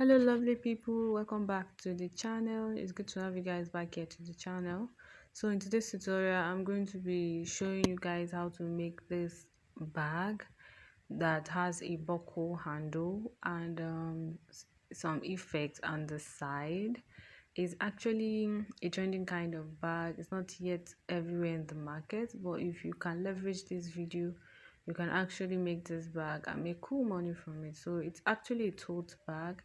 Hello lovely people, welcome back to the channel. It's good to have you guys back here to the channel. So in today's tutorial I'm going to be showing you guys how to make this bag that has a buckle handle and some effects on the side. It's actually a trending kind of bag. It's not yet everywhere in the market, but if you can leverage this video, you can actually make this bag and make cool money from it. So it's actually a tote bag,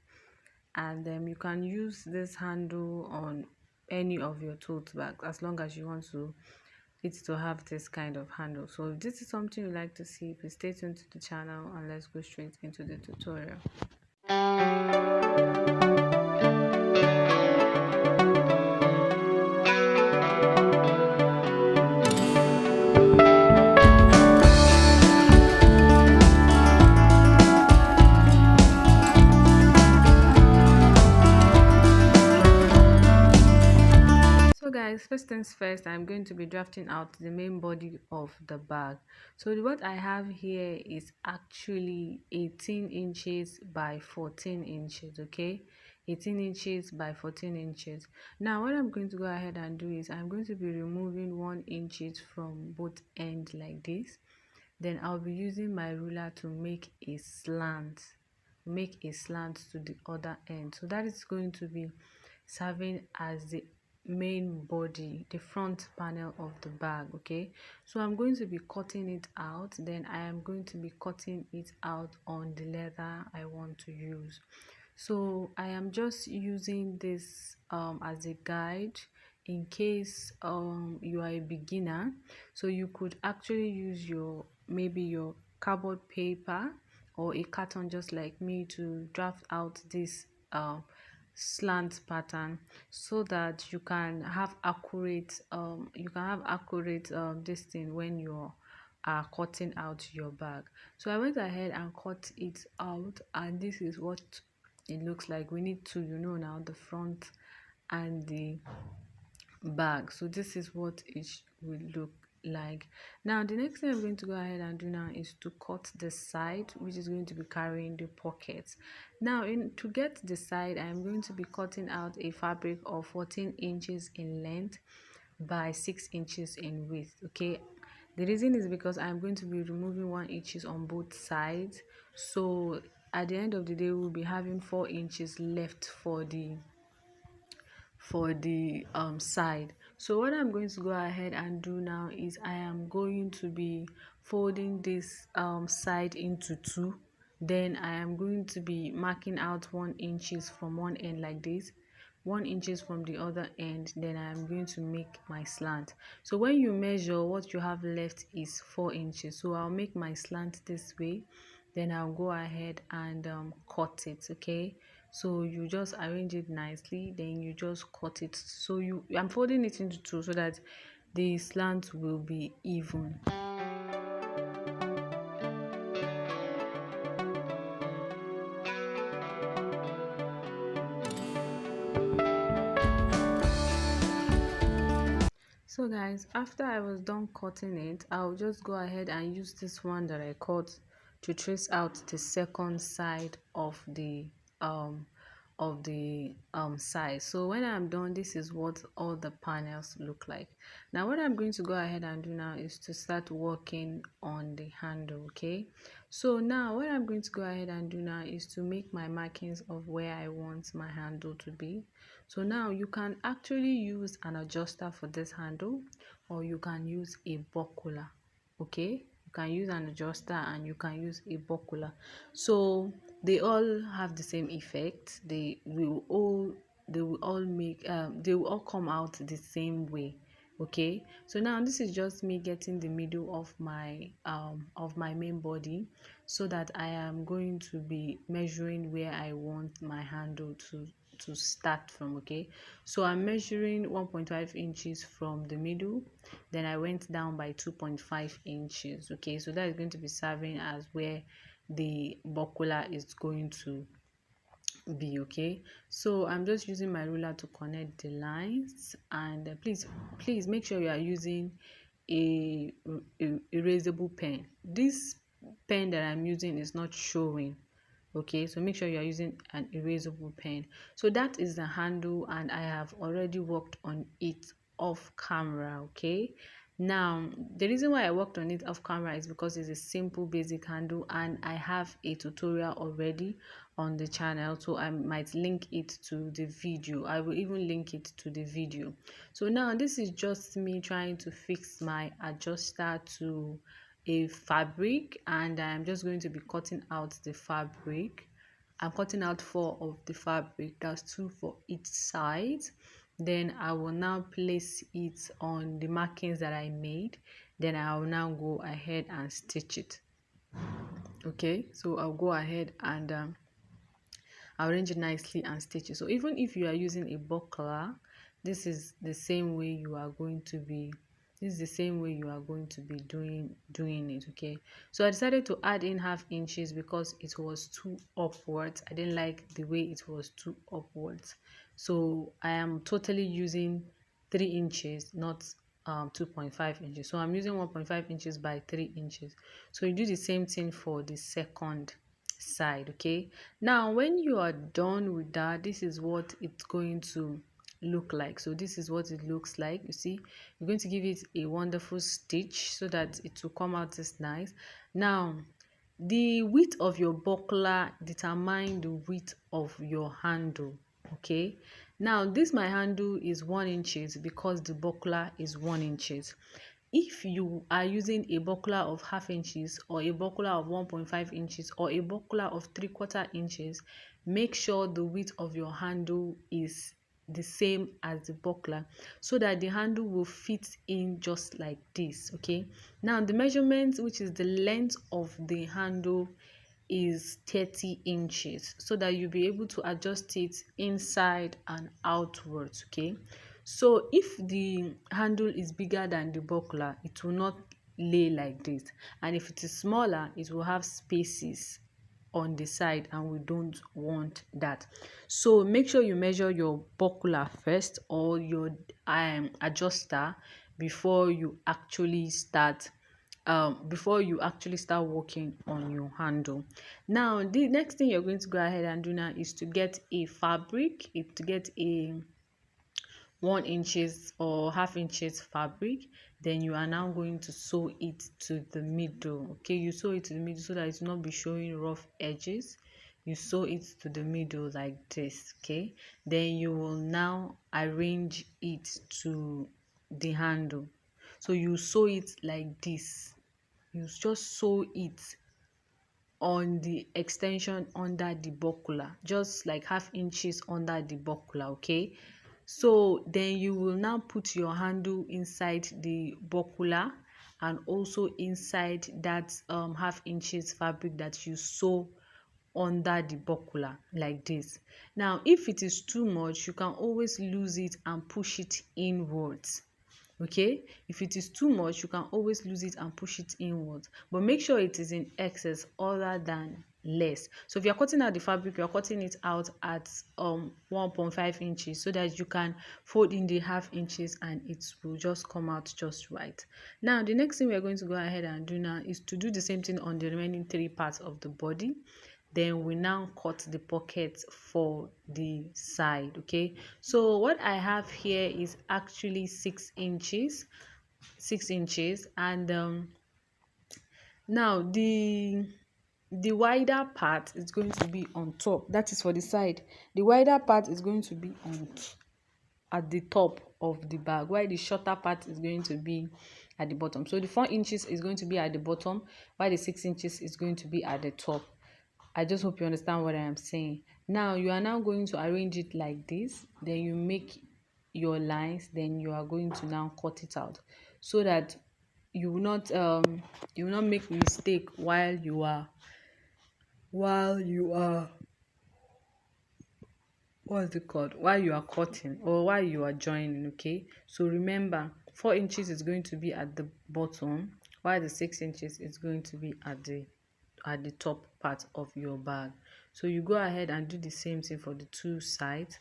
and you can use this handle on any of your tote bags as long as you want it to have this kind of handle. So if this is something you like to see, please stay tuned to the channel and let's go straight into the tutorial. So guys, first things first, I'm going to be drafting out the main body of the bag. So what I have here is actually 18 inches by 14 inches, okay? 18 inches by 14 inches. Now what I'm going to go ahead and do is I'm going to be removing 1 inches from both ends like this. Then I'll be using my ruler to make a slant to the other end. So that is going to be serving as the main body, the front panel of the bag. Okay, so I'm going to be cutting it out. Then I am going to be cutting it out on the leather I want to use. So I am just using this as a guide in case you are a beginner. So you could actually use maybe your cardboard paper or a carton just like me to draft out this slant pattern, so that you can have accurate this thing when you are cutting out your bag. So I went ahead and cut it out, and this is what it looks like. We need to now the front and the bag. So this is what it will look like. Now the next thing I'm going to go ahead and do now is to cut the side, which is going to be carrying the pockets. Now to get the side, I'm going to be cutting out a fabric of 14 inches in length by 6 inches in width. Okay, the reason is because I'm going to be removing 1 inches on both sides. So at the end of the day, we'll be having 4 inches left for the side. So what I'm going to go ahead and do now is I am going to be folding this side into two. Then I am going to be marking out 1 inches from one end like this, 1 inches from the other end. Then I am going to make my slant. So when you measure, what you have left is 4 inches. So I'll make my slant this way, then I'll go ahead and cut it. Okay, so you just arrange it nicely, then you just cut it. So I'm folding it into two so that the slant will be even. So guys, after I was done cutting it, I'll just go ahead and use this one that I cut to trace out the second side of the size. So when I'm done, this is what all the panels look like. Now what I'm going to go ahead and do now is to start working on the handle. Okay, so now what I'm going to go ahead and do now is to make my markings of where I want my handle to be. So now you can actually use an adjuster for this handle, or you can use a buckler. Okay, you can use an adjuster and you can use a buckler. So they all have the same effect. They will all come out the same way. Okay, so now this is just me getting the middle of my main body, so that I am going to be measuring where I want my handle to start from. Okay, so I'm measuring 1.5 inches from the middle, then I went down by 2.5 inches. Okay, so that is going to be serving as where the buckler is going to be. Okay, so I'm just using my ruler to connect the lines, and please make sure you are using a erasable pen. This pen that I'm using is not showing. Okay, so make sure you are using an erasable pen. So that is the handle, and I have already worked on it off camera. Okay, now the reason why I worked on it off camera is because it's a simple basic handle, and I have a tutorial already on the channel, so I might link it to the video. I will even link it to the video. So now this is just me trying to fix my adjuster to a fabric, and I'm just going to be cutting out the fabric. I'm cutting out 4 of the fabric, that's 2 for each side. Then I will now place it on the markings that I made. Then I will now go ahead and stitch it. Okay, so I'll go ahead and arrange it nicely and stitch it. So even if you are using a buckler, this is the same way you are going to be doing it. Okay, so I decided to add in ½ inches because it was too upwards. I didn't like the way it was too upwards, so I am totally using 3 inches, not 2.5 inches. So I'm using 1.5 inches by 3 inches. So you do the same thing for the second side. Okay, now when you are done with that, this is what it's going to look like. So this is what it looks like. You see, you're going to give it a wonderful stitch so that it will come out this nice. Now the width of your buckler determine the width of your handle. Okay, now this my handle is 1 inches because the buckler is 1 inches. If you are using a buckler of ½ inches or a buckler of 1.5 inches or a buckler of 3/4 inches, make sure the width of your handle is the same as the buckler so that the handle will fit in just like this. Okay, now the measurement, which is the length of the handle, is 30 inches so that you'll be able to adjust it inside and outwards. Okay, so if the handle is bigger than the buckler, it will not lay like this, and if it is smaller, it will have spaces on the side, and we don't want that. So make sure you measure your buckler first, or your adjuster, before you actually start working on your handle. Now the next thing you're going to go ahead and do now is to get a fabric, to get a 1 inches or ½ inches fabric. Then you are now going to sew it to the middle. Okay, you sew it to the middle so that it will not be showing rough edges. You sew it to the middle like this. Okay, then you will now arrange it to the handle. So you sew it like this. You just sew it on the extension under the buckler, just like ½ inches under the buckler. Okay, so then you will now put your handle inside the buckler and also inside that ½ inches fabric that you sew under the buckler like this. Now if it is too much, you can always lose it and push it inwards. Okay, if it is too much, you can always lose it and push it inwards, but make sure it is in excess other than less. So if you're cutting out the fabric, you're cutting it out at 1.5 inches so that you can fold in the ½ inches and it will just come out just right. Now the next thing we're going to go ahead and do now is to do the same thing on the remaining 3 parts of the body. Then we now cut the pockets for the side. Okay, so what I have here is actually 6 inches, and now the wider part is going to be on top. That is for the side. The wider part is going to be at the top of the bag, while the shorter part is going to be at the bottom. So the 4 inches is going to be at the bottom, while the 6 inches is going to be at the top. I just hope you understand what I am saying. Now you are now going to arrange it like this. Then you make your lines. Then you are going to now cut it out so that you will not make mistake while you are what's it called, while you are cutting or while you are joining. Okay, so remember, 4 inches is going to be at the bottom, while the 6 inches is going to be at the top part of your bag. So you go ahead and do the same thing for the 2 sides.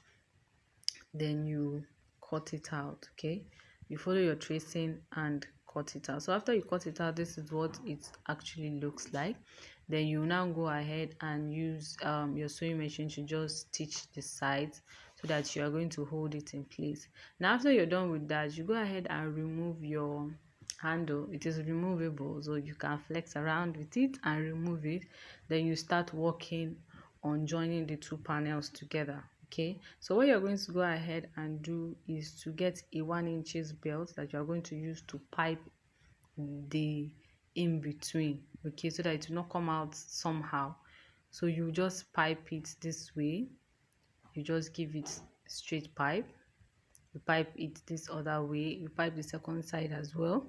Then you cut it out. Okay, you follow your tracing and cut it out. So after you cut it out, this is what it actually looks like. Then you now go ahead and use your sewing machine to just stitch the sides so that you are going to hold it in place. Now after you're done with that, you go ahead and remove your handle. It is removable, so you can flex around with it and remove it. Then you start working on joining the two panels together. Okay, so what you're going to go ahead and do is to get a 1 inches belt that you're going to use to pipe the in between, okay, so that it will not come out somehow. So you just pipe it this way, you just give it straight pipe, you pipe it this other way, you pipe the second side as well,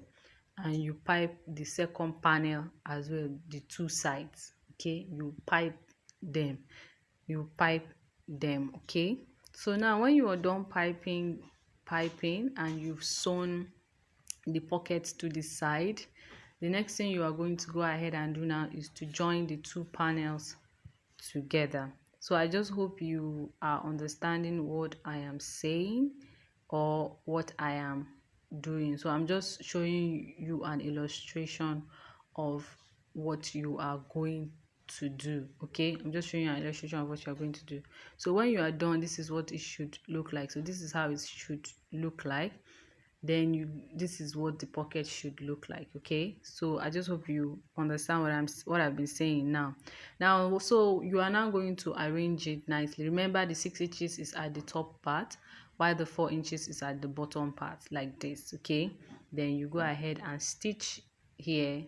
and you pipe the second panel as well, the two sides. Okay, you pipe them. Okay, so now when you are done piping and you've sewn the pockets to the side, the next thing you are going to go ahead and do now is to join the two panels together. So I just hope you are understanding what I am saying or what I am doing. So I'm just showing you an illustration of what you are going to do. Okay, I'm just showing you an illustration of what you are going to do. So when you are done, this is what it should look like. So this is how it should look like. Then this is what the pocket should look like. Okay, so I just hope you understand what I've been saying now. So you are now going to arrange it nicely. Remember, the 6 inches is at the top part while the 4 inches is at the bottom part, like this. Okay, then you go ahead and stitch here,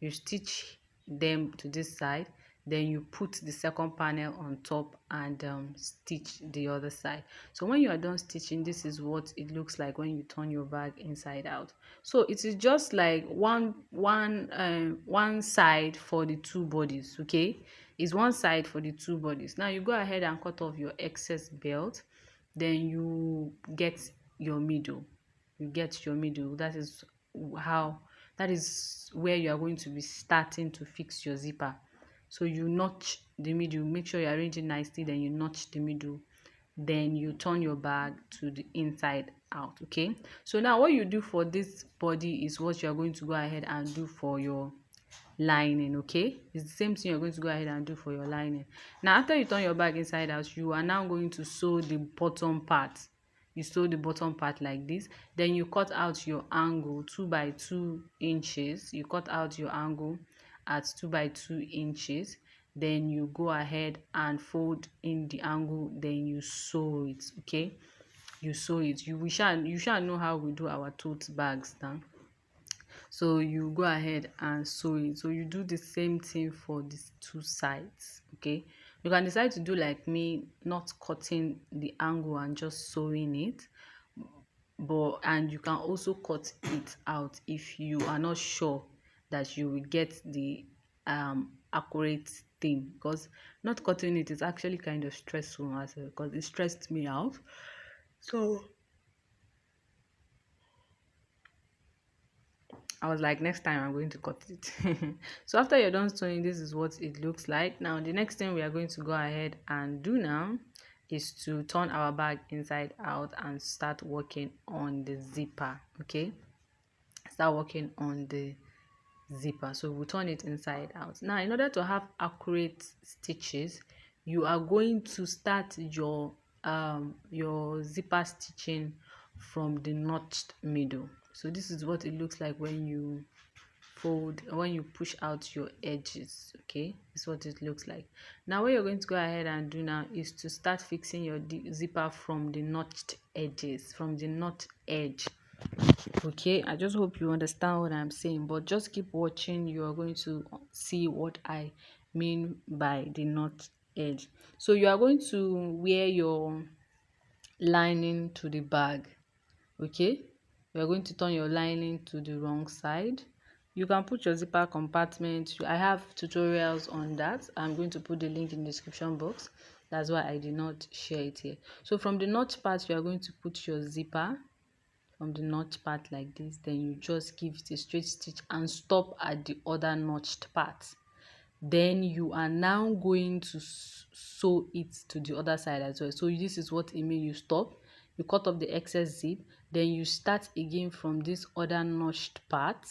you stitch them to this side, then you put the second panel on top and stitch the other side. So when you are done stitching, this is what it looks like when you turn your bag inside out. So it is just like one side for the two bodies. Okay, it's one side for the two bodies. Now you go ahead and cut off your excess belt, then you get your middle. How that is where you are going to be starting to fix your zipper. So you notch the middle, make sure you arrange it nicely, then you notch the middle, then you turn your bag to the inside out. Okay, so now what you do for this body is what you are going to go ahead and do for your lining. Okay, it's the same thing you're going to go ahead and do for your lining. Now after you turn your bag inside out, you are now going to sew the bottom part. You sew the bottom part like this, then you cut out your angle 2 by 2 inches. You cut out your angle at 2 by 2 inches, then you go ahead and fold in the angle, then you sew it. Okay, you sew it. You shall know how we do our tote bags now. So you go ahead and sew it. So you do the same thing for these two sides. Okay, you can decide to do like me, not cutting the angle and just sewing it, and you can also cut it out if you are not sure that you will get the accurate thing, because not cutting it is actually kind of stressful as well, because it stressed me out. So I was like, next time I'm going to cut it. So after you're done sewing, this is what it looks like. Now the next thing we are going to go ahead and do now is to turn our bag inside out and start working on the zipper. Okay, start working on the zipper. So we'll turn it inside out. Now in order to have accurate stitches, you are going to start your zipper stitching from the notched middle. So this is what it looks like when you push out your edges. Okay, this is what it looks like. Now what you're going to go ahead and do now is to start fixing your zipper from the notched edges, from the notch edge. Okay, I just hope you understand what I'm saying, but just keep watching. You are going to see what I mean by the notch edge. So you are going to wear your lining to the bag. Okay, you are going to turn your lining to the wrong side. You can put your zipper compartment. I have tutorials on that. I'm going to put the link in the description box. That's why I did not share it here. So from the notch part, you are going to put your zipper from the notch part like this. Then you just give it a straight stitch and stop at the other notched part. Then you are now going to sew it to the other side as well. So this is what it means. You stop, you cut off the excess zip, then you start again from this other notched part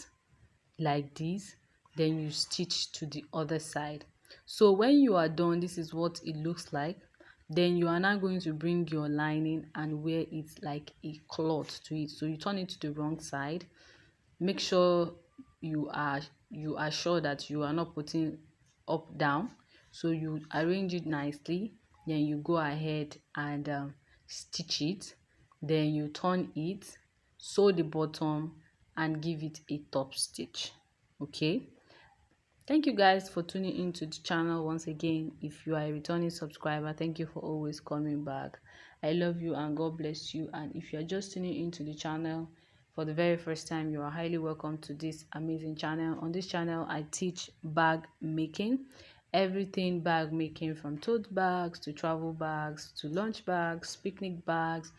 like this, then you stitch to the other side. So when you are done, this is what it looks like. Then you are now going to bring your lining and wear it like a cloth to it. So you turn it to the wrong side. Make sure you are sure that you are not putting up down. So you arrange it nicely, then you go ahead and stitch it. Then you turn it, sew the bottom and give it a top stitch. Okay, thank you guys for tuning into the channel once again. If you are a returning subscriber, thank you for always coming back. I love you and God bless you. And if you are just tuning into the channel for the very first time, you are highly welcome to this amazing channel. On this channel, I teach bag making, everything bag making, from tote bags to travel bags to lunch bags, picnic bags,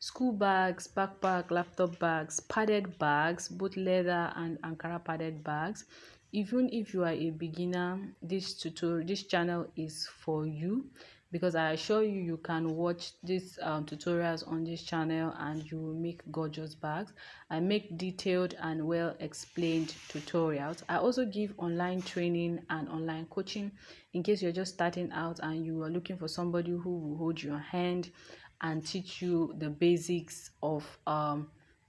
school bags, backpack, laptop bags, padded bags, both leather and Ankara padded bags. Even if you are a beginner, this channel is for you, because I assure you, you can watch these tutorials on this channel and you will make gorgeous bags. I make detailed and well explained tutorials. I also give online training and online coaching in case you're just starting out and you are looking for somebody who will hold your hand and teach you the basics of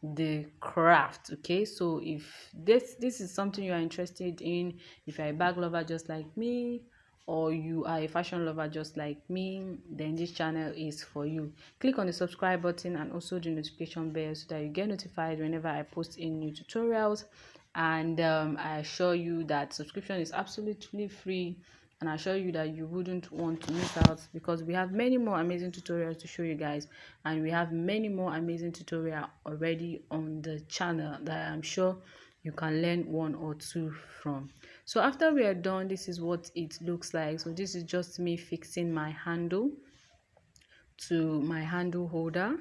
the craft. Okay, so if this is something you are interested in, if you're a bag lover just like me, or you are a fashion lover just like me, then this channel is for you. Click on the subscribe button and also the notification bell so that you get notified whenever I post in new tutorials. And I assure you that subscription is absolutely free, and I assure you that you wouldn't want to miss out, because we have many more amazing tutorials to show you guys, and we have many more amazing tutorials already on the channel that I'm sure you can learn one or two from. So after we are done, this is what it looks like. So this is just me fixing my handle to my handle holder,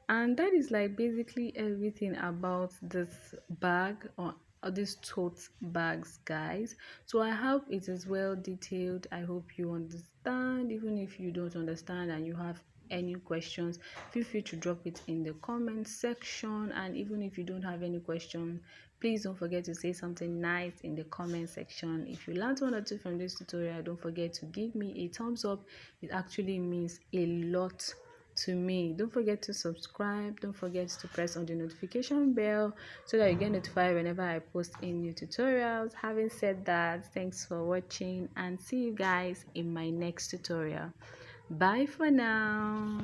and that is like basically everything about this bag, or these tote bags, guys. So I hope it is well detailed. I hope you understand. Even if you don't understand and you have any questions, feel free to drop it in the comment section. And even if you don't have any question, please don't forget to say something nice in the comment section. If you learned one or two from this tutorial, don't forget to give me a thumbs up. It actually means a lot to me. Don't forget to subscribe. Don't forget to press on the notification bell so that you get notified whenever I post in new tutorials. Having said that, thanks for watching and see you guys in my next tutorial. Bye for now.